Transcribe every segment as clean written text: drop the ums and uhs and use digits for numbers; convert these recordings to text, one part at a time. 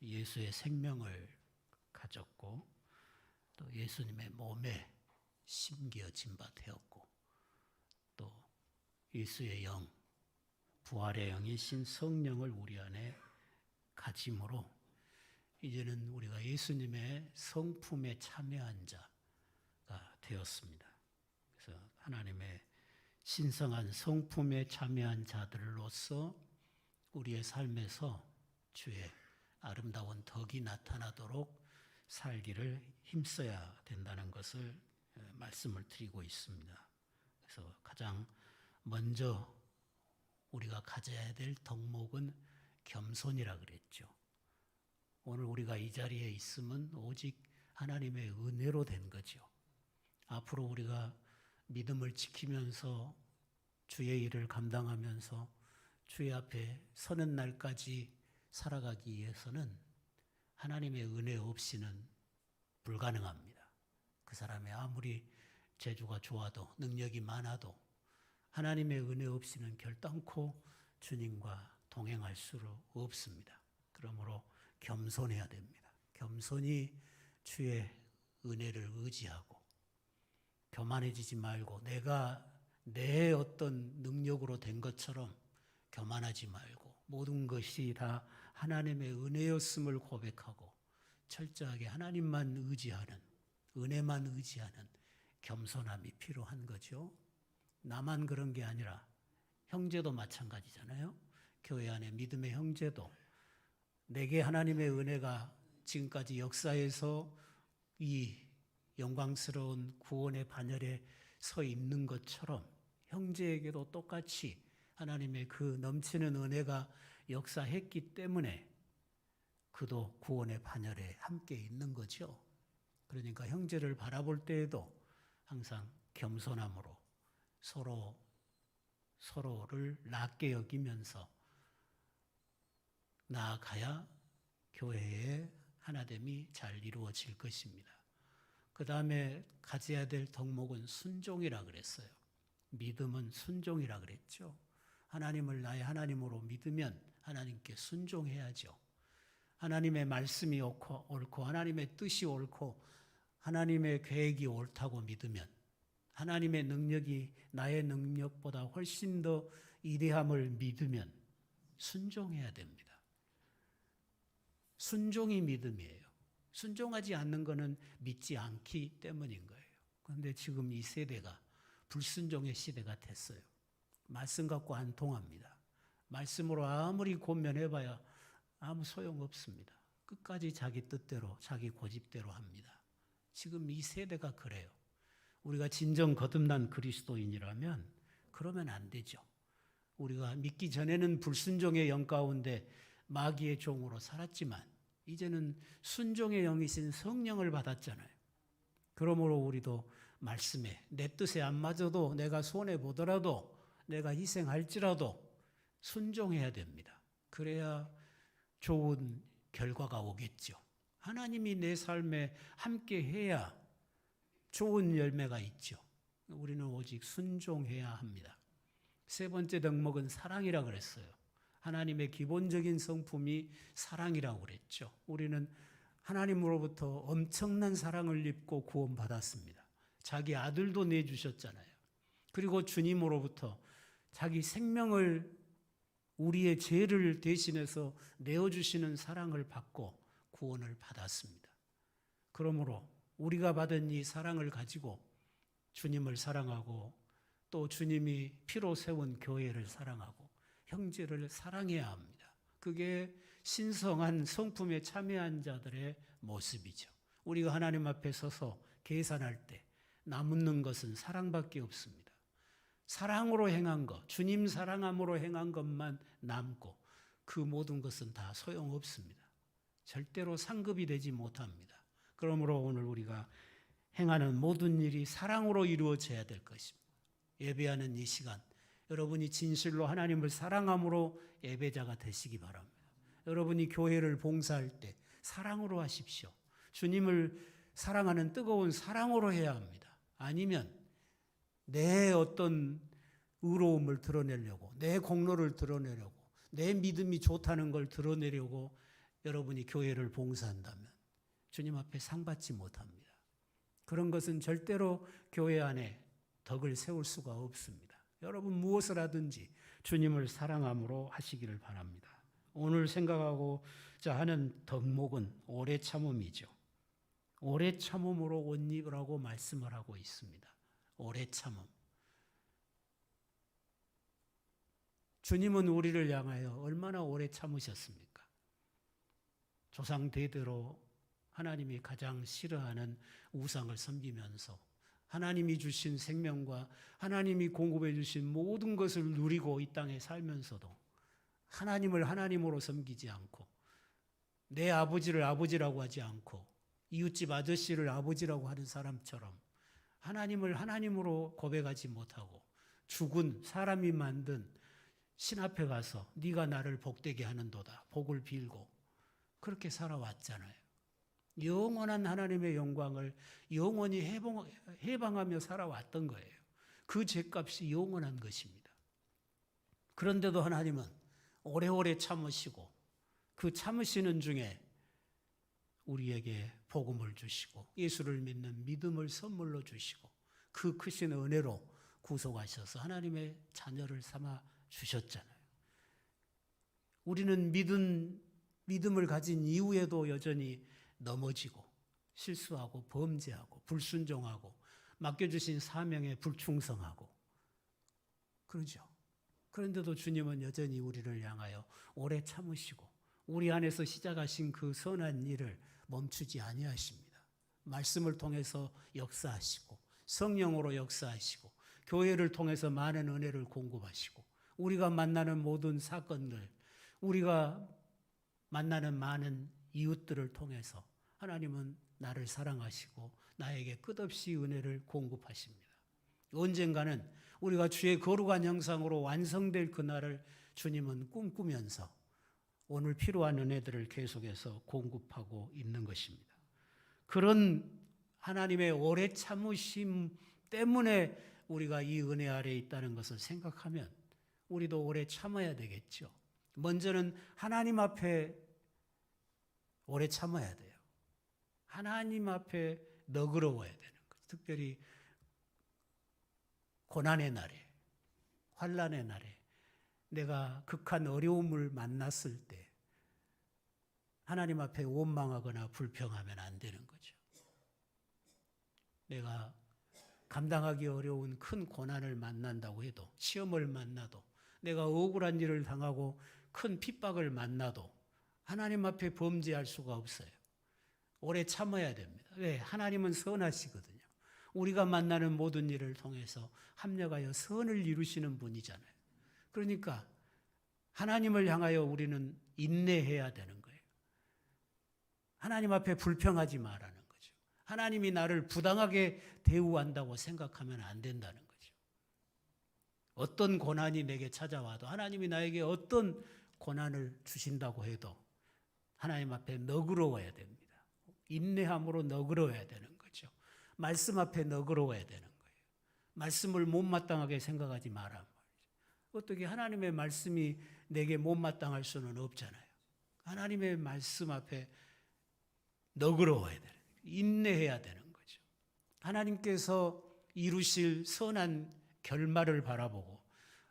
예수의 생명을 가졌고 또 예수님의 몸에 심겨진 바 되었고 또 예수의 영, 부활의 영이신 성령을 우리 안에 가짐으로 이제는 우리가 예수님의 성품에 참여한 자가 되었습니다. 그래서 하나님의 신성한 성품에 참여한 자들로서 우리의 삶에서 주의 아름다운 덕이 나타나도록 살기를 힘써야 된다는 것을 말씀을 드리고 있습니다. 그래서 가장 먼저 우리가 가져야 될 덕목은 겸손이라 그랬죠. 오늘 우리가 이 자리에 있음은 오직 하나님의 은혜로 된 거죠. 앞으로 우리가 믿음을 지키면서 주의 일을 감당하면서 주의 앞에 서는 날까지 살아가기 위해서는 하나님의 은혜 없이는 불가능합니다. 그 사람이 아무리 재주가 좋아도 능력이 많아도 하나님의 은혜 없이는 결단코 주님과 동행할 수 없습니다. 그러므로 겸손해야 됩니다. 겸손히 주의 은혜를 의지하고 교만해지지 말고 내가 내 어떤 능력으로 된 것처럼 교만하지 말고 모든 것이 다 하나님의 은혜였음을 고백하고 철저하게 하나님만 의지하는 은혜만 의지하는 겸손함이 필요한 거죠. 나만 그런 게 아니라 형제도 마찬가지잖아요. 교회 안에 믿음의 형제도 내게 하나님의 은혜가 지금까지 역사에서 이 영광스러운 구원의 반열에 서 있는 것처럼 형제에게도 똑같이 하나님의 그 넘치는 은혜가 역사했기 때문에 그도 구원의 반열에 함께 있는 거죠. 그러니까 형제를 바라볼 때에도 항상 겸손함으로 서로를 낮게 여기면서 나아가야 교회의 하나됨이 잘 이루어질 것입니다. 그 다음에 가져야 될 덕목은 순종이라 그랬어요. 믿음은 순종이라 그랬죠. 하나님을 나의 하나님으로 믿으면 하나님께 순종해야죠. 하나님의 말씀이 옳고 하나님의 뜻이 옳고 하나님의 계획이 옳다고 믿으면 하나님의 능력이 나의 능력보다 훨씬 더 이대함을 믿으면 순종해야 됩니다. 순종이 믿음이에요. 순종하지 않는 것은 믿지 않기 때문인 거예요. 그런데 지금 이 세대가 불순종의 시대가 됐어요. 말씀 갖고 안 통합니다. 말씀으로 아무리 고면해봐야 아무 소용없습니다. 끝까지 자기 뜻대로 자기 고집대로 합니다. 지금 이 세대가 그래요. 우리가 진정 거듭난 그리스도인이라면 그러면 안 되죠. 우리가 믿기 전에는 불순종의 영 가운데 마귀의 종으로 살았지만 이제는 순종의 영이신 성령을 받았잖아요. 그러므로 우리도 말씀에 내 뜻에 안 맞아도 내가 손해보더라도 내가 희생할지라도 순종해야 됩니다. 그래야 좋은 결과가 오겠죠. 하나님이 내 삶에 함께 해야 좋은 열매가 있죠. 우리는 오직 순종해야 합니다. 세 번째 덕목은 사랑이라 그랬어요. 하나님의 기본적인 성품이 사랑이라고 그랬죠. 우리는 하나님으로부터 엄청난 사랑을 입고 구원받았습니다. 자기 아들도 내주셨잖아요. 그리고 주님으로부터 자기 생명을 우리의 죄를 대신해서 내어주시는 사랑을 받고 구원을 받았습니다. 그러므로 우리가 받은 이 사랑을 가지고 주님을 사랑하고 또 주님이 피로 세운 교회를 사랑하고 형제를 사랑해야 합니다. 그게 신성한 성품에 참여한 자들의 모습이죠. 우리가 하나님 앞에 서서 계산할 때 남는 것은 사랑밖에 없습니다. 사랑으로 행한 것, 주님 사랑함으로 행한 것만 남고 그 모든 것은 다 소용없습니다. 절대로 상급이 되지 못합니다. 그러므로 오늘 우리가 행하는 모든 일이 사랑으로 이루어져야 될 것입니다. 예배하는 이 시간, 여러분이 진실로 하나님을 사랑함으로 예배자가 되시기 바랍니다. 여러분이 교회를 봉사할 때 사랑으로 하십시오. 주님을 사랑하는 뜨거운 사랑으로 해야 합니다. 아니면 내 어떤 의로움을 드러내려고, 내 공로를 드러내려고, 내 믿음이 좋다는 걸 드러내려고 여러분이 교회를 봉사한다면 주님 앞에 상 받지 못합니다. 그런 것은 절대로 교회 안에 덕을 세울 수가 없습니다. 여러분 무엇을 하든지 주님을 사랑함으로 하시기를 바랍니다. 오늘 생각하고자 하는 덕목은 오래 참음이죠. 오래 참음으로 옷 입으라고 말씀을 하고 있습니다. 오래 참음. 주님은 우리를 향하여 얼마나 오래 참으셨습니까? 조상 대대로 하나님이 가장 싫어하는 우상을 섬기면서 하나님이 주신 생명과 하나님이 공급해 주신 모든 것을 누리고 이 땅에 살면서도 하나님을 하나님으로 섬기지 않고 내 아버지를 아버지라고 하지 않고 이웃집 아저씨를 아버지라고 하는 사람처럼 하나님을 하나님으로 고백하지 못하고 죽은 사람이 만든 신 앞에 가서 네가 나를 복되게 하는도다 복을 빌고 그렇게 살아왔잖아요. 영원한 하나님의 영광을 영원히 해방하며 살아왔던 거예요. 그 죄값이 영원한 것입니다. 그런데도 하나님은 오래오래 참으시고 그 참으시는 중에 우리에게 복음을 주시고 예수를 믿는 믿음을 선물로 주시고 그 크신 은혜로 구속하셔서 하나님의 자녀를 삼아 주셨잖아요. 우리는 믿음을 가진 이후에도 여전히 넘어지고 실수하고 범죄하고 불순종하고 맡겨주신 사명에 불충성하고 그러죠. 그런데도 주님은 여전히 우리를 향하여 오래 참으시고 우리 안에서 시작하신 그 선한 일을 멈추지 아니하십니다. 말씀을 통해서 역사하시고 성령으로 역사하시고 교회를 통해서 많은 은혜를 공급하시고 우리가 만나는 모든 사건들 우리가 만나는 많은 이웃들을 통해서 하나님은 나를 사랑하시고 나에게 끝없이 은혜를 공급하십니다. 언젠가는 우리가 주의 거룩한 형상으로 완성될 그날을 주님은 꿈꾸면서 오늘 필요한 은혜들을 계속해서 공급하고 있는 것입니다. 그런 하나님의 오래 참으심 때문에 우리가 이 은혜 아래에 있다는 것을 생각하면 우리도 오래 참아야 되겠죠. 먼저는 하나님 앞에 오래 참아야 돼요. 하나님 앞에 너그러워야 되는 거죠. 특별히 고난의 날에, 환난의 날에 내가 극한 어려움을 만났을 때 하나님 앞에 원망하거나 불평하면 안 되는 거죠. 내가 감당하기 어려운 큰 고난을 만난다고 해도 시험을 만나도 내가 억울한 일을 당하고 큰 핍박을 만나도 하나님 앞에 범죄할 수가 없어요. 오래 참아야 됩니다. 왜? 하나님은 선하시거든요. 우리가 만나는 모든 일을 통해서 합력하여 선을 이루시는 분이잖아요. 그러니까 하나님을 향하여 우리는 인내해야 되는 거예요. 하나님 앞에 불평하지 말라는 거죠. 하나님이 나를 부당하게 대우한다고 생각하면 안 된다는 거죠. 어떤 고난이 내게 찾아와도 하나님이 나에게 어떤 고난을 주신다고 해도 하나님 앞에 너그러워야 됩니다. 인내함으로 너그러워야 되는 거죠. 말씀 앞에 너그러워야 되는 거예요. 말씀을 못마땅하게 생각하지 마라. 어떻게 하나님의 말씀이 내게 못마땅할 수는 없잖아요. 하나님의 말씀 앞에 너그러워야 되는 거예요. 인내해야 되는 거죠. 하나님께서 이루실 선한 결말을 바라보고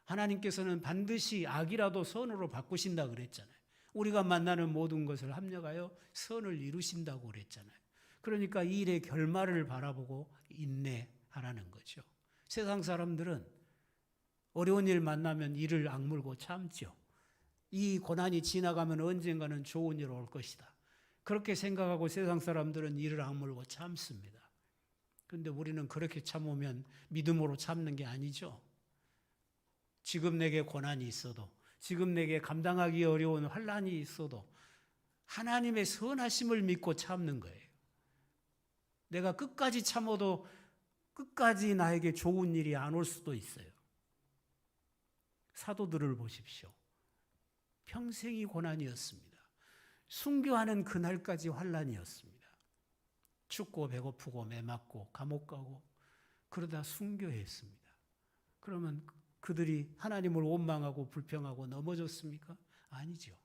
하나님께서는 반드시 악이라도 선으로 바꾸신다 그랬잖아요. 우리가 만나는 모든 것을 합력하여 선을 이루신다고 그랬잖아요. 그러니까 이 일의 결말을 바라보고 인내하라는 거죠. 세상 사람들은 어려운 일 만나면 이를 악물고 참죠. 이 고난이 지나가면 언젠가는 좋은 일 올 것이다. 그렇게 생각하고 세상 사람들은 이를 악물고 참습니다. 그런데 우리는 그렇게 참으면 믿음으로 참는 게 아니죠. 지금 내게 고난이 있어도 지금 내게 감당하기 어려운 환난이 있어도 하나님의 선하심을 믿고 참는 거예요. 내가 끝까지 참아도 끝까지 나에게 좋은 일이 안 올 수도 있어요. 사도들을 보십시오. 평생이 고난이었습니다. 순교하는 그날까지 환난이었습니다. 춥고 배고프고 매맞고 감옥 가고 그러다 순교했습니다. 그러면 그들이 하나님을 원망하고 불평하고 넘어졌습니까? 아니죠.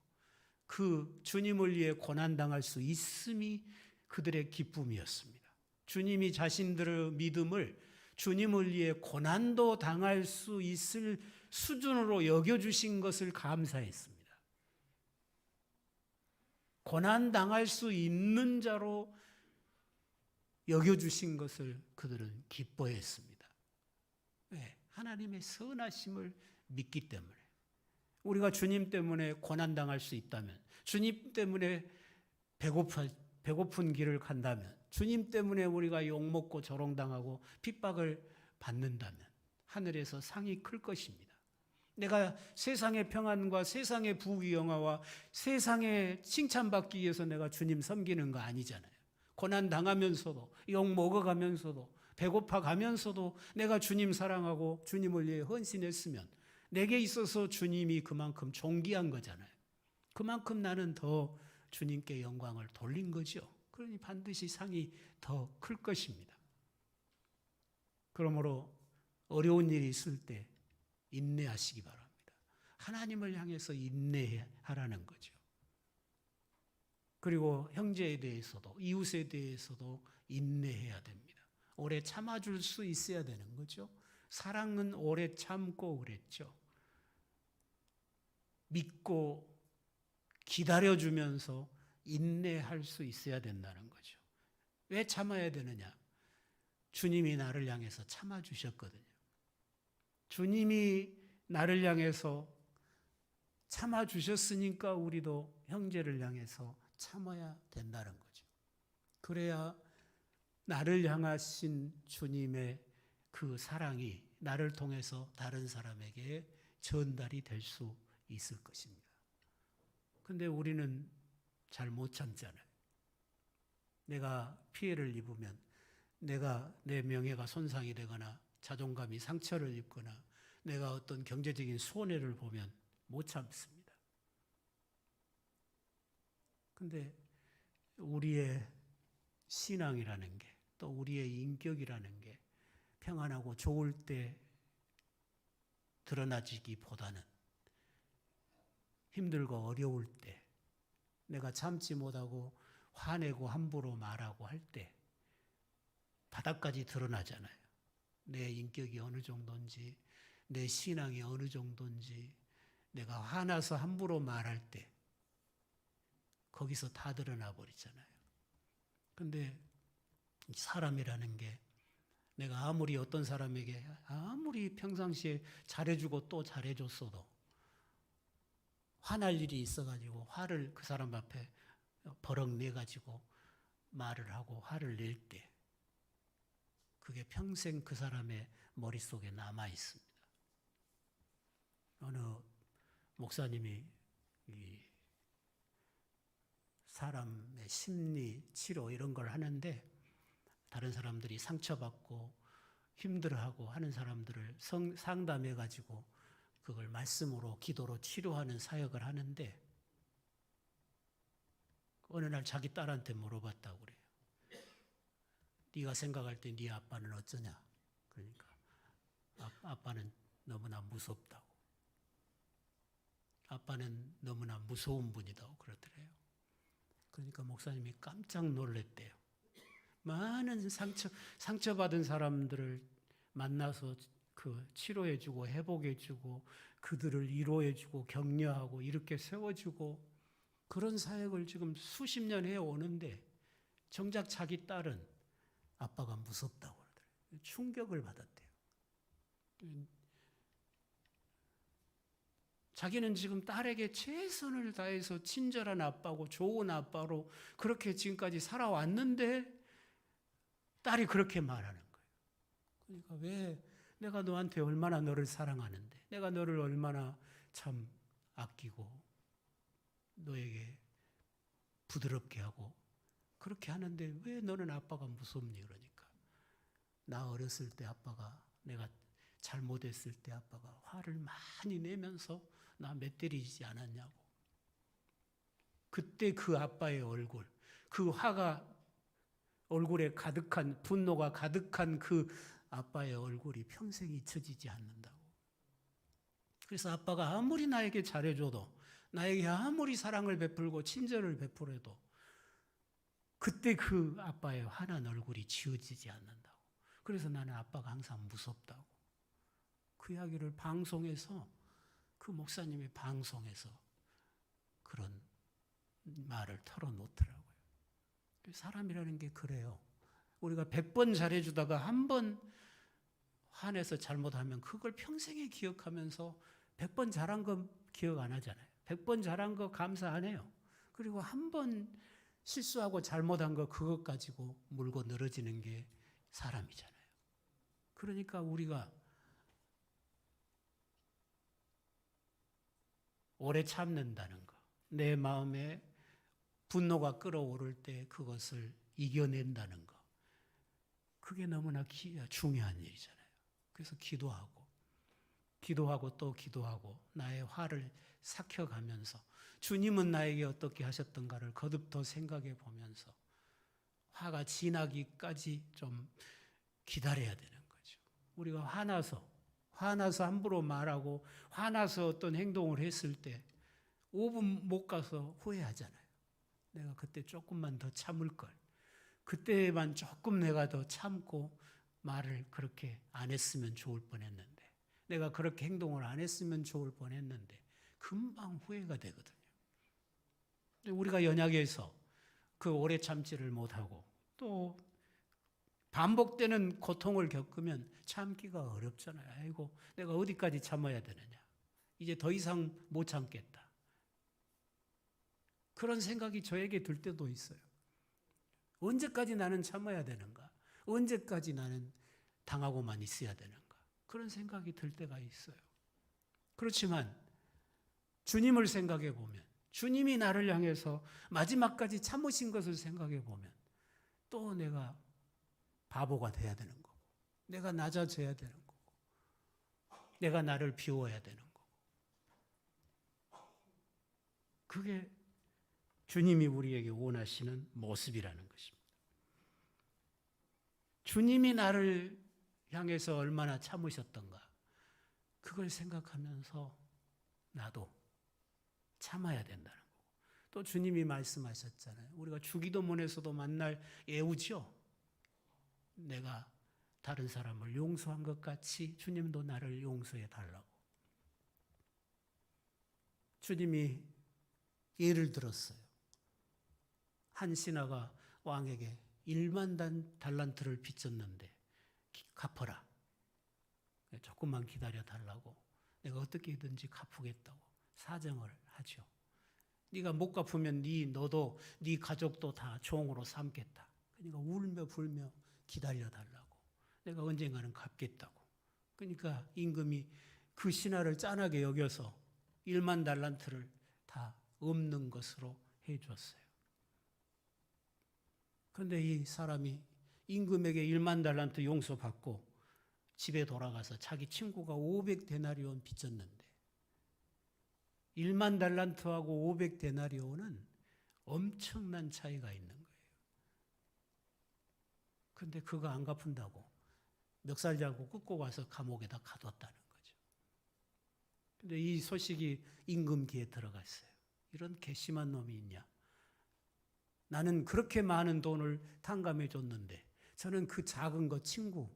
그 주님을 위해 고난당할 수 있음이 그들의 기쁨이었습니다. 주님이 자신들의 믿음을 주님을 위해 고난도 당할 수 있을 수준으로 여겨주신 것을 감사했습니다. 고난당할 수 있는 자로 여겨주신 것을 그들은 기뻐했습니다. 왜? 하나님의 선하심을 믿기 때문에. 우리가 주님 때문에 고난당할 수 있다면, 주님 때문에 배고픈 길을 간다면, 주님 때문에 우리가 욕먹고 조롱당하고 핍박을 받는다면 하늘에서 상이 클 것입니다. 내가 세상의 평안과 세상의 부귀영화와 세상의 칭찬받기 위해서 내가 주님 섬기는 거 아니잖아요. 고난당하면서도 욕먹어가면서도 배고파가면서도 내가 주님 사랑하고 주님을 위해 헌신했으면 내게 있어서 주님이 그만큼 존귀한 거잖아요. 그만큼 나는 더 주님께 영광을 돌린 거죠. 그러니 반드시 상이 더 클 것입니다. 그러므로 어려운 일이 있을 때 인내하시기 바랍니다. 하나님을 향해서 인내하라는 거죠. 그리고 형제에 대해서도 이웃에 대해서도 인내해야 됩니다. 오래 참아줄 수 있어야 되는 거죠. 사랑은 오래 참고 그랬죠. 믿고 기다려주면서 인내할 수 있어야 된다는 거죠. 왜 참아야 되느냐? 주님이 나를 향해서 참아주셨거든요. 주님이 나를 향해서 참아주셨으니까 우리도 형제를 향해서 참아야 된다는 거죠. 그래야 나를 향하신 주님의 그 사랑이 나를 통해서 다른 사람에게 전달이 될 수 있을 것입니다. 근데 우리는 잘 못 참잖아요. 내가 피해를 입으면 내 명예가 손상이 되거나 자존감이 상처를 입거나 내가 어떤 경제적인 손해를 보면 못 참습니다. 근데 우리의 신앙이라는 게, 또 우리의 인격이라는 게 평안하고 좋을 때 드러나지기보다는 힘들고 어려울 때, 내가 참지 못하고 화내고 함부로 말하고 할 때 바닥까지 드러나잖아요. 내 인격이 어느 정도인지, 내 신앙이 어느 정도인지, 내가 화나서 함부로 말할 때 거기서 다 드러나 버리잖아요. 근데 사람이라는 게 내가 아무리 어떤 사람에게 아무리 평상시에 잘해주고 또 잘해줬어도 화날 일이 있어가지고 화를 그 사람 앞에 버럭 내가지고 말을 하고 화를 낼 때 그게 평생 그 사람의 머릿속에 남아 있습니다. 어느 목사님이 이 사람의 심리 치료 이런 걸 하는데 다른 사람들이 상처받고 힘들어하고 하는 사람들을 상담해가지고 그걸 말씀으로 기도로 치료하는 사역을 하는데 어느 날 자기 딸한테 물어봤다고 그래요. 네가 생각할 때 네 아빠는 어쩌냐? 그러니까 아빠는 너무나 무섭다고. 아빠는 너무나 무서운 분이다고 그러더래요. 그러니까 목사님이 깜짝 놀랐대요. 많은 상처받은 사람들을 만나서 그 치료해주고 회복해주고 그들을 위로해주고 격려하고 이렇게 세워주고 그런 사역을 지금 수십 년 해오는데 정작 자기 딸은 아빠가 무섭다고 그러더래요. 충격을 받았대요. 자기는 지금 딸에게 최선을 다해서 친절한 아빠고 좋은 아빠로 그렇게 지금까지 살아왔는데 딸이 그렇게 말하는 거예요. 그러니까 왜 내가 너한테 얼마나 너를 사랑하는데 내가 너를 얼마나 참 아끼고 너에게 부드럽게 하고 그렇게 하는데 왜 너는 아빠가 무섭니? 그러니까 나 어렸을 때 아빠가 내가 잘못했을 때 아빠가 화를 많이 내면서 나 몇 때리지 않았냐고. 그때 그 아빠의 얼굴, 그 화가 얼굴에 가득한 분노가 가득한 그 아빠의 얼굴이 평생 잊혀지지 않는다고. 그래서 아빠가 아무리 나에게 잘해줘도 나에게 아무리 사랑을 베풀고 친절을 베풀어도 그때 그 아빠의 환한 얼굴이 지워지지 않는다고. 그래서 나는 아빠가 항상 무섭다고. 그 이야기를 방송에서, 그 목사님의 방송에서 그런 말을 털어놓더라고요. 사람이라는 게 그래요. 우리가 100번 잘해주다가 한 번 화내서 잘못하면 그걸 평생에 기억하면서 100번 잘한 거 기억 안 하잖아요. 100번 잘한 거 감사 안 해요. 그리고 한 번 실수하고 잘못한 거 그것 가지고 물고 늘어지는 게 사람이잖아요. 그러니까 우리가 오래 참는다는 거, 내 마음에 분노가 끓어오를 때 그것을 이겨낸다는 거, 그게 너무나 중요한 일이잖아요. 그래서 기도하고 또 기도하고 나의 화를 삭혀가면서 주님은 나에게 어떻게 하셨던가를 거듭 더 생각해 보면서 화가 지나기까지 좀 기다려야 되는 거죠. 우리가 화나서 함부로 말하고 화나서 어떤 행동을 했을 때 5분 못 가서 후회하잖아요. 내가 그때 조금만 더 참을 걸. 그때만 조금 내가 더 참고 말을 그렇게 안 했으면 좋을 뻔했는데, 내가 그렇게 행동을 안 했으면 좋을 뻔했는데 금방 후회가 되거든요. 우리가 연약해서 그 오래 참지를 못하고 또 반복되는 고통을 겪으면 참기가 어렵잖아요. 아이고, 내가 어디까지 참아야 되느냐. 이제 더 이상 못 참겠다. 그런 생각이 저에게 들 때도 있어요. 언제까지 나는 참아야 되는가? 언제까지 나는 당하고만 있어야 되는가? 그런 생각이 들 때가 있어요. 그렇지만 주님을 생각해 보면, 주님이 나를 향해서 마지막까지 참으신 것을 생각해 보면 또 내가 바보가 돼야 되는 거고, 내가 낮아져야 되는 거고, 내가 나를 비워야 되는 거고. 그게 주님이 우리에게 원하시는 모습이라는 것입니다. 주님이 나를 향해서 얼마나 참으셨던가, 그걸 생각하면서 나도 참아야 된다는 거고. 또 주님이 말씀하셨잖아요. 우리가 주기도문에서도 만날 예우죠. 내가 다른 사람을 용서한 것 같이 주님도 나를 용서해 달라고. 주님이 예를 들었어요. 한 신하가 왕에게 1만 달란트를 빚졌는데 갚아라. 조금만 기다려 달라고. 내가 어떻게든지 갚으겠다고 사정을 하죠. 네가 못 갚으면 너도 네 가족도 다 종으로 삼겠다. 그러니까 울며 불며 기다려 달라고. 내가 언젠가는 갚겠다고. 그러니까 임금이 그 신하를 짠하게 여겨서 1만 달란트를 다 없는 것으로 해줬어요. 그런데 이 사람이 임금에게 1만 달란트 용서받고 집에 돌아가서 자기 친구가 500데나리온 빚졌는데 1만 달란트하고 500데나리온은 엄청난 차이가 있는 거예요. 그런데 그거 안 갚은다고 멱살 잡고 끌고 와서 감옥에다 가뒀다는 거죠. 그런데 이 소식이 임금 귀에 들어갔어요. 이런 괘씸한 놈이 있냐. 나는 그렇게 많은 돈을 탕감해 줬는데 저는 그 작은 거 친구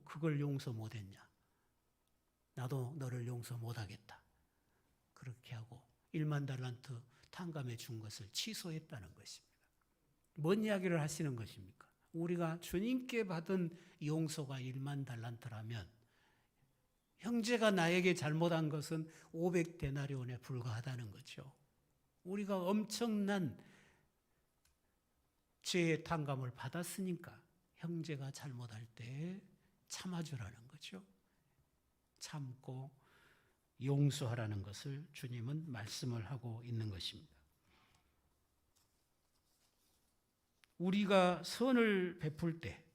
그걸 용서 못했냐. 나도 너를 용서 못하겠다. 그렇게 하고 1만 달란트 탕감해 준 것을 취소했다는 것입니다. 뭔 이야기를 하시는 것입니까? 우리가 주님께 받은 용서가 1만 달란트라면 형제가 나에게 잘못한 것은 500데나리온에 불과하다는 거죠. 우리가 엄청난 죄의 탕감을 받았으니까 형제가 잘못할 때 참아주라는 거죠. 참고 용서하라는 것을 주님은 말씀을 하고 있는 것입니다. 우리가 선을 베풀 때,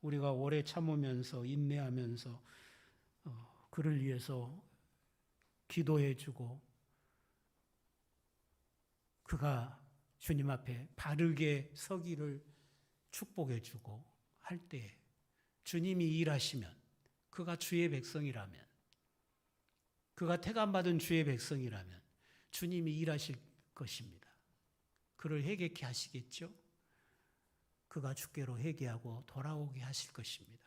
우리가 오래 참으면서 인내하면서 그를 위해서 기도해주고 그가 주님 앞에 바르게 서기를 축복해주고 할 때 주님이 일하시면, 그가 주의 백성이라면, 그가 택함받은 주의 백성이라면 주님이 일하실 것입니다. 그를 회개케 하시겠죠? 그가 주께로 회개하고 돌아오게 하실 것입니다.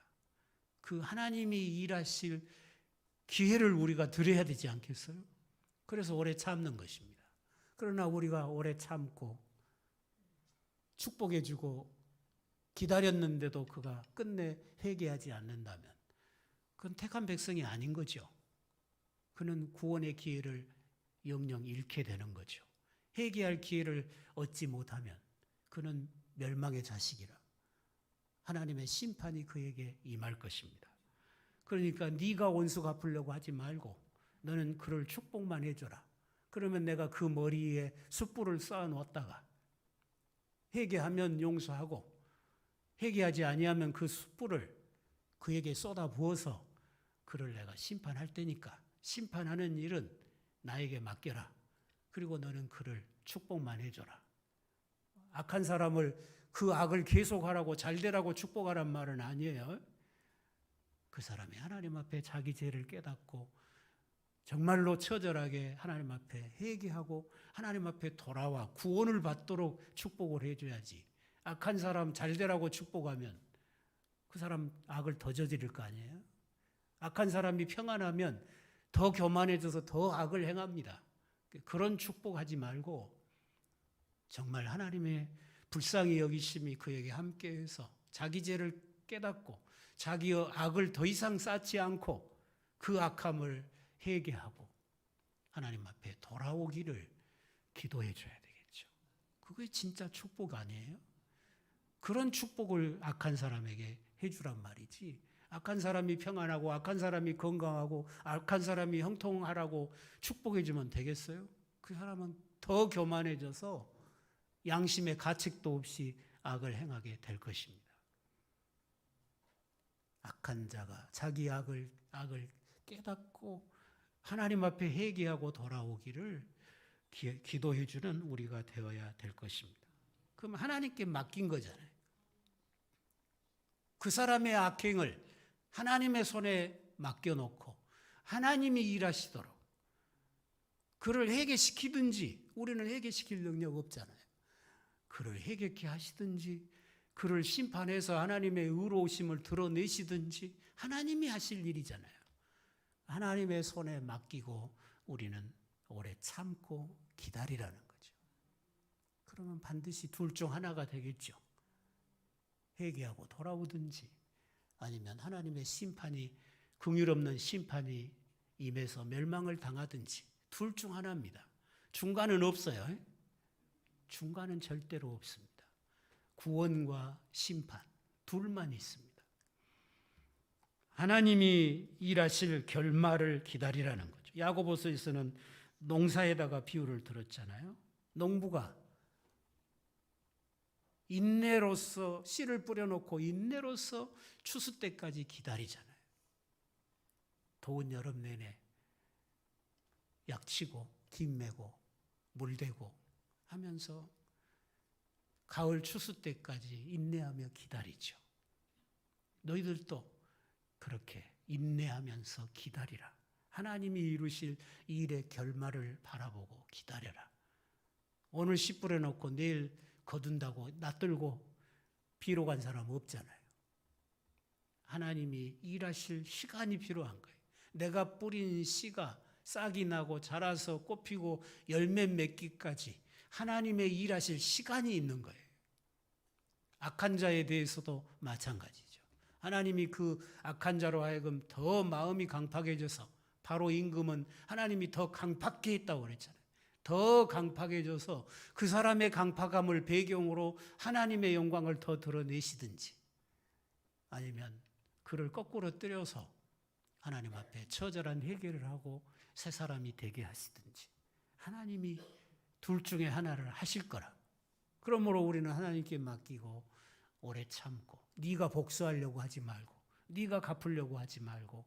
그 하나님이 일하실 기회를 우리가 드려야 되지 않겠어요? 그래서 오래 참는 것입니다. 그러나 우리가 오래 참고 축복해주고 기다렸는데도 그가 끝내 회개하지 않는다면 그건 택한 백성이 아닌 거죠. 그는 구원의 기회를 영영 잃게 되는 거죠. 회개할 기회를 얻지 못하면 그는 멸망의 자식이라 하나님의 심판이 그에게 임할 것입니다. 그러니까 네가 원수 갚으려고 하지 말고 너는 그를 축복만 해줘라. 그러면 내가 그 머리에 숯불을 쌓아놓았다가 회개하면 용서하고 회개하지 아니하면 그 숯불을 그에게 쏟아 부어서 그를 내가 심판할 테니까 심판하는 일은 나에게 맡겨라. 그리고 너는 그를 축복만 해줘라. 악한 사람을 그 악을 계속하라고 잘되라고 축복하란 말은 아니에요. 그 사람이 하나님 앞에 자기 죄를 깨닫고 정말로 처절하게 하나님 앞에 회개하고 하나님 앞에 돌아와 구원을 받도록 축복을 해줘야지. 악한 사람 잘되라고 축복하면 그 사람 악을 더 저지를 거 아니에요? 악한 사람이 평안하면 더 교만해져서 더 악을 행합니다. 그런 축복하지 말고 정말 하나님의 불쌍히 여기심이 그에게 함께해서 자기 죄를 깨닫고 자기의 악을 더 이상 쌓지 않고 그 악함을 회개하고 하나님 앞에 돌아오기를 기도해 줘야 되겠죠. 그게 진짜 축복 아니에요? 그런 축복을 악한 사람에게 해주란 말이지. 악한 사람이 평안하고 악한 사람이 건강하고 악한 사람이 형통하라고 축복해 주면 되겠어요? 그 사람은 더 교만해져서 양심의 가책도 없이 악을 행하게 될 것입니다. 악한 자가 자기 악을 깨닫고 하나님 앞에 회개하고 돌아오기를 기도해 주는 우리가 되어야 될 것입니다. 그럼 하나님께 맡긴 거잖아요. 그 사람의 악행을 하나님의 손에 맡겨놓고 하나님이 일하시도록 그를 회개시키든지 우리는 회개시킬 능력 없잖아요. 그를 회개케 하시든지 그를 심판해서 하나님의 의로우심을 드러내시든지 하나님이 하실 일이잖아요. 하나님의 손에 맡기고 우리는 오래 참고 기다리라는 거죠. 그러면 반드시 둘 중 하나가 되겠죠. 회개하고 돌아오든지 아니면 하나님의 심판이 긍휼없는 심판이 임해서 멸망을 당하든지 둘 중 하나입니다. 중간은 없어요. 중간은 절대로 없습니다. 구원과 심판 둘만 있습니다. 하나님이 일하실 결말을 기다리라는 거죠. 야고보서에서는 농사에다가 비유를 들었잖아요. 농부가 인내로서 씨를 뿌려놓고 인내로서 추수 때까지 기다리잖아요. 더운 여름 내내 약치고 김매고 물대고 하면서 가을 추수 때까지 인내하며 기다리죠. 너희들도 그렇게 인내하면서 기다리라. 하나님이 이루실 일의 결말을 바라보고 기다려라. 오늘 씨 뿌려놓고 내일 거둔다고 놔들고 비로 간 사람 없잖아요. 하나님이 일하실 시간이 필요한 거예요. 내가 뿌린 씨가 싹이 나고 자라서 꽃피고 열매 맺기까지 하나님의 일하실 시간이 있는 거예요. 악한 자에 대해서도 마찬가지죠. 하나님이 그 악한 자로 하여금 더 마음이 강팍해져서 바로 임금은 하나님이 더 강팍해 있다고 그랬잖아요. 더 강팍해져서 그 사람의 강팍함을 배경으로 하나님의 영광을 더 드러내시든지 아니면 그를 거꾸로 때려서 하나님 앞에 처절한 회개를 하고 새 사람이 되게 하시든지 하나님이 둘 중에 하나를 하실 거라. 그러므로 우리는 하나님께 맡기고 오래 참고 네가 복수하려고 하지 말고 네가 갚으려고 하지 말고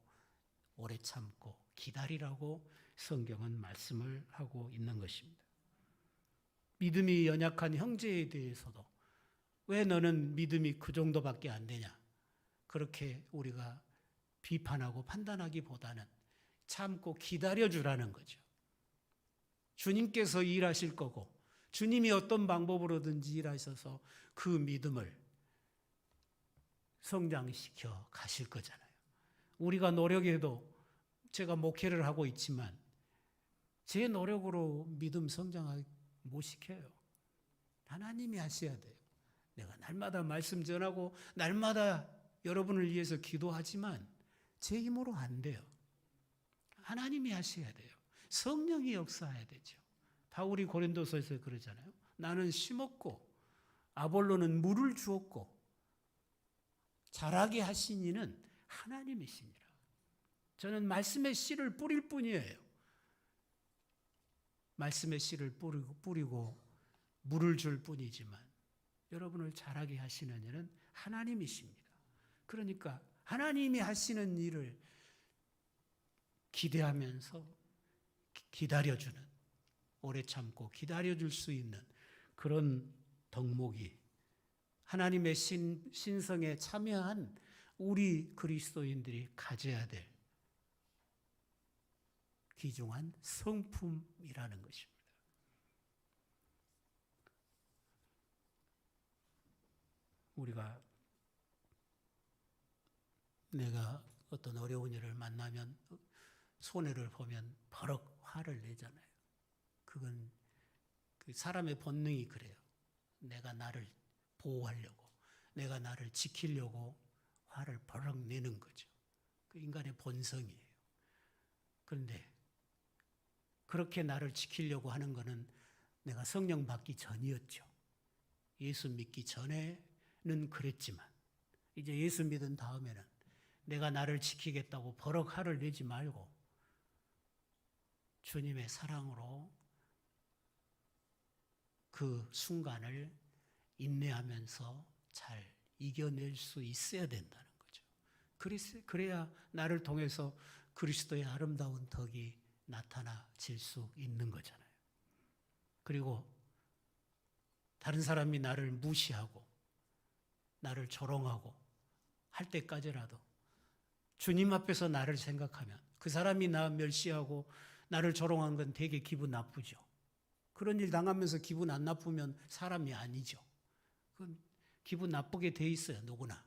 오래 참고 기다리라고 성경은 말씀을 하고 있는 것입니다. 믿음이 연약한 형제에 대해서도 왜 너는 믿음이 그 정도밖에 안 되냐? 그렇게 우리가 비판하고 판단하기보다는 참고 기다려주라는 거죠. 주님께서 일하실 거고 주님이 어떤 방법으로든지 일하셔서 그 믿음을 성장시켜 가실 거잖아요. 우리가 노력해도 제가 목회를 하고 있지만 제 노력으로 믿음 성장하기 못 시켜요. 하나님이 하셔야 돼요. 내가 날마다 말씀 전하고 날마다 여러분을 위해서 기도하지만 제 힘으로 안 돼요. 하나님이 하셔야 돼요. 성령이 역사해야 되죠. 바울이 고린도서에서 그러잖아요. 나는 심었고 아볼로는 물을 주었고 자라게 하신 이는 하나님이시니라. 저는 말씀의 씨를 뿌릴 뿐이에요. 말씀의 씨를 뿌리고 물을 줄 뿐이지만 여러분을 자라게 하시는 이는 하나님이십니다. 그러니까 하나님이 하시는 일을 기대하면서 기다려주는, 오래 참고 기다려줄 수 있는 그런 덕목이 하나님의 신성에 참여한 우리 그리스도인들이 가져야 될 귀중한 성품이라는 것입니다. 우리가 내가 어떤 어려운 일을 만나면 손해를 보면 버럭 화를 내잖아요. 그건 그 사람의 본능이 그래요. 내가 나를 보호하려고, 내가 나를 지키려고 화를 버럭 내는 거죠. 그 인간의 본성이에요. 그런데 그렇게 나를 지키려고 하는 것은 내가 성령 받기 전이었죠. 예수 믿기 전에는 그랬지만 이제 예수 믿은 다음에는 내가 나를 지키겠다고 버럭 화를 내지 말고 주님의 사랑으로 그 순간을 인내하면서 잘 이겨낼 수 있어야 된다는 거죠. 그래야 나를 통해서 그리스도의 아름다운 덕이 나타나질 수 있는 거잖아요. 그리고 다른 사람이 나를 무시하고 나를 조롱하고 할 때까지라도 주님 앞에서 나를 생각하면 그 사람이 나 멸시하고 나를 조롱한 건 되게 기분 나쁘죠. 그런 일 당하면서 기분 안 나쁘면 사람이 아니죠. 그건 기분 나쁘게 돼 있어요, 누구나.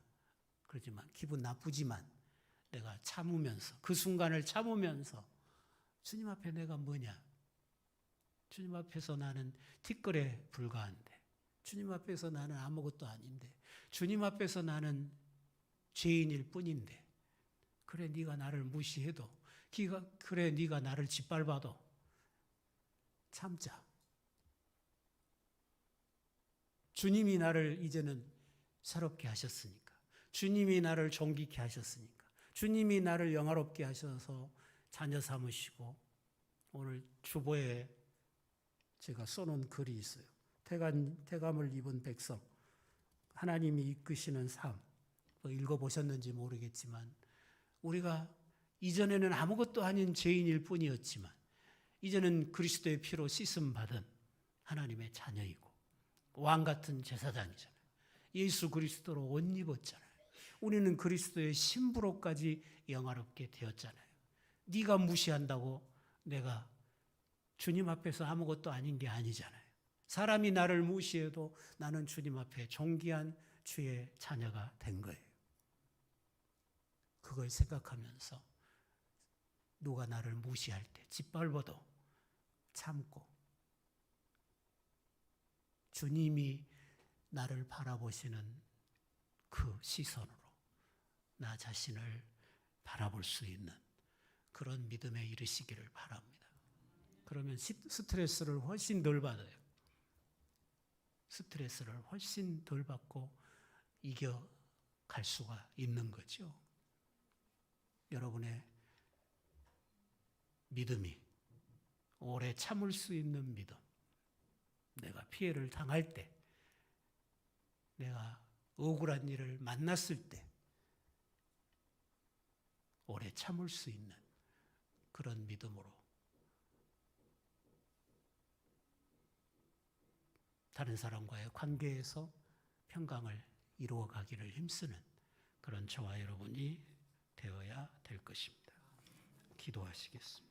그렇지만 기분 나쁘지만 내가 참으면서 그 순간을 참으면서 주님 앞에 내가 뭐냐? 주님 앞에서 나는 티끌에 불과한데 주님 앞에서 나는 아무것도 아닌데 주님 앞에서 나는 죄인일 뿐인데 그래 네가 나를 무시해도 그래 네가 나를 짓밟아도 참자. 주님이 나를 이제는 새롭게 하셨으니까 주님이 나를 존귀케 하셨으니까 주님이 나를 영화롭게 하셔서 자녀 삼으시고 오늘 주보에 제가 써놓은 글이 있어요. 태감을 입은 백성 하나님이 이끄시는 삶 읽어보셨는지 모르겠지만 우리가 이전에는 아무것도 아닌 죄인일 뿐이었지만 이제는 그리스도의 피로 씻음받은 하나님의 자녀이고 왕 같은 제사장이잖아요. 예수 그리스도로 옷 입었잖아요. 우리는 그리스도의 신부로까지 영화롭게 되었잖아요. 네가 무시한다고 내가 주님 앞에서 아무것도 아닌 게 아니잖아요. 사람이 나를 무시해도 나는 주님 앞에 존귀한 주의 자녀가 된 거예요. 그걸 생각하면서 누가 나를 무시할 때 짓밟아도 참고 주님이 나를 바라보시는 그 시선으로 나 자신을 바라볼 수 있는 그런 믿음에 이르시기를 바랍니다. 그러면 스트레스를 훨씬 덜 받아요. 스트레스를 훨씬 덜 받고 이겨갈 수가 있는 거죠. 여러분의 믿음이 오래 참을 수 있는 믿음, 내가 피해를 당할 때, 내가 억울한 일을 만났을 때 오래 참을 수 있는 그런 믿음으로 다른 사람과의 관계에서 평강을 이루어가기를 힘쓰는 그런 저와 여러분이 되어야 될 것입니다. 기도하시겠습니다.